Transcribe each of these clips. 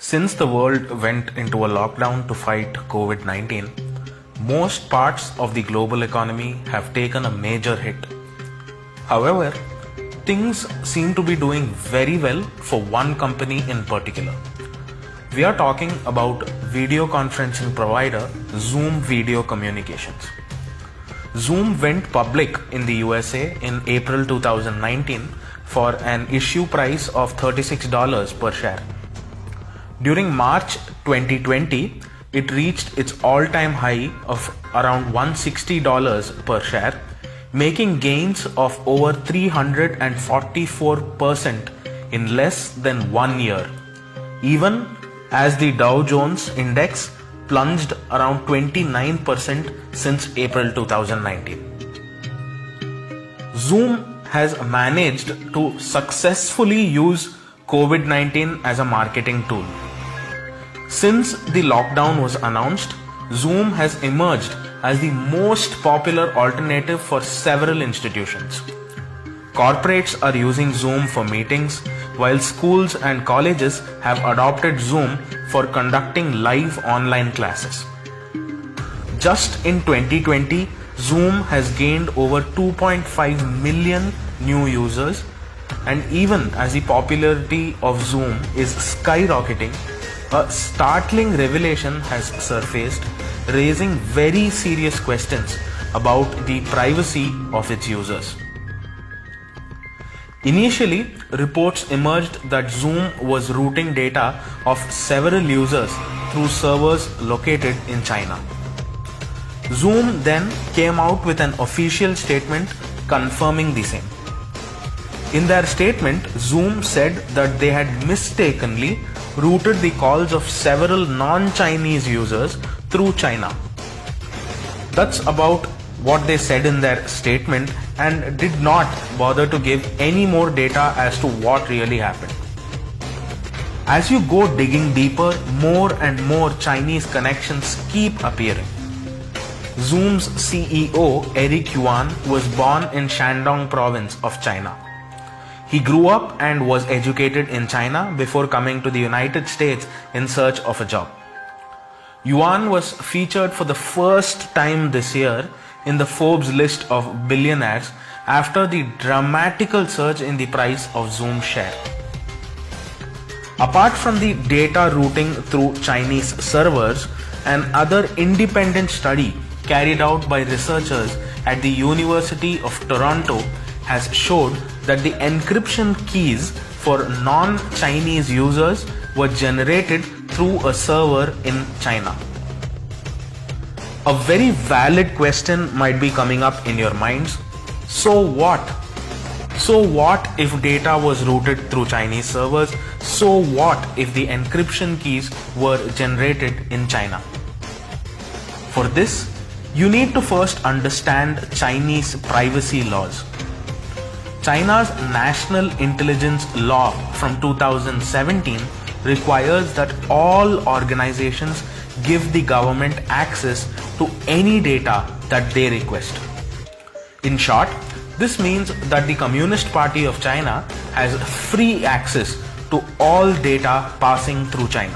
Since the world went into a lockdown to fight COVID-19, most parts of the global economy have taken a major hit. However, things seem to be doing very well for one company in particular. We are talking about video conferencing provider Zoom Video Communications. Zoom went public in the USA in April 2019 for an issue price of $36 per share. During March 2020, it reached its all-time high of around $160 per share, making gains of over 344% in less than 1 year, even as the Dow Jones Index plunged around 29% since April 2019. Zoom has managed to successfully use COVID-19 as a marketing tool. Since the lockdown was announced, Zoom has emerged as the most popular alternative for several institutions. Corporates are using Zoom for meetings, while schools and colleges have adopted Zoom for conducting live online classes. Just in 2020, Zoom has gained over 2.5 million new users, and even as the popularity of Zoom is skyrocketing, a startling revelation has surfaced, raising very serious questions about the privacy of its users. Initially, reports emerged that Zoom was routing data of several users through servers located in China. Zoom then came out with an official statement confirming the same. In their statement, Zoom said that they had mistakenly routed the calls of several non-Chinese users through China. That's about what they said in their statement and did not bother to give any more data as to what really happened. As you go digging deeper, more and more Chinese connections keep appearing. Zoom's CEO Eric Yuan was born in Shandong province of China. He grew up and was educated in China before coming to the United States in search of a job. Yuan was featured for the first time this year in the Forbes list of billionaires after the dramatical surge in the price of Zoom share. Apart from the data routing through Chinese servers, an other independent study carried out by researchers at the University of Toronto has showed that the encryption keys for non-Chinese users were generated through a server in China. A very valid question might be coming up in your minds. So what? So what if data was routed through Chinese servers? So what if the encryption keys were generated in China? For this, you need to first understand Chinese privacy laws. China's National Intelligence Law from 2017 requires that all organizations give the government access to any data that they request. In short, this means that the Communist Party of China has free access to all data passing through China.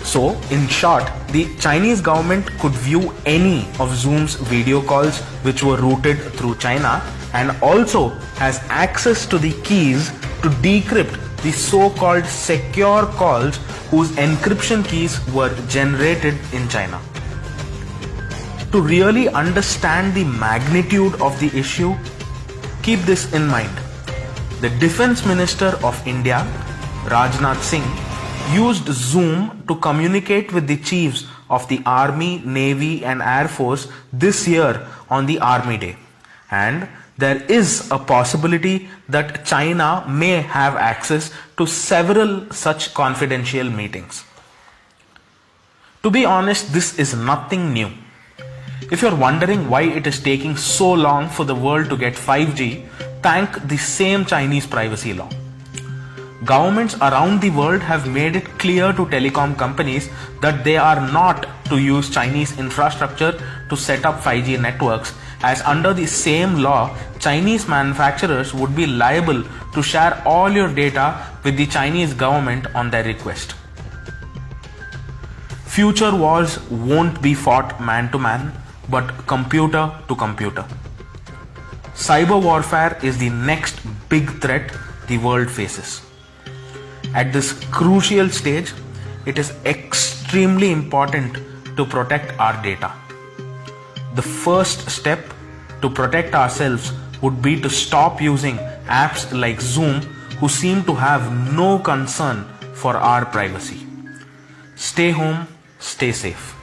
So, in short, the Chinese government could view any of Zoom's video calls which were routed through China and also has access to the keys to decrypt the so-called secure calls whose encryption keys were generated in China. To really understand the magnitude of the issue, keep this in mind. The Defense Minister of India, Rajnath Singh, used Zoom to communicate with the chiefs of the Army, Navy and Air Force this year on the Army Day. And there is a possibility that China may have access to several such confidential meetings. To be honest, this is nothing new. If you're wondering why it is taking so long for the world to get 5G, thank the same Chinese privacy law. Governments around the world have made it clear to telecom companies that they are not to use Chinese infrastructure to set up 5G networks, as under the same law, Chinese manufacturers would be liable to share all your data with the Chinese government on their request. Future wars won't be fought man to man, but computer to computer. Cyber warfare is the next big threat the world faces. At this crucial stage, it is extremely important to protect our data. The first step to protect ourselves would be to stop using apps like Zoom, who seem to have no concern for our privacy. Stay home, stay safe.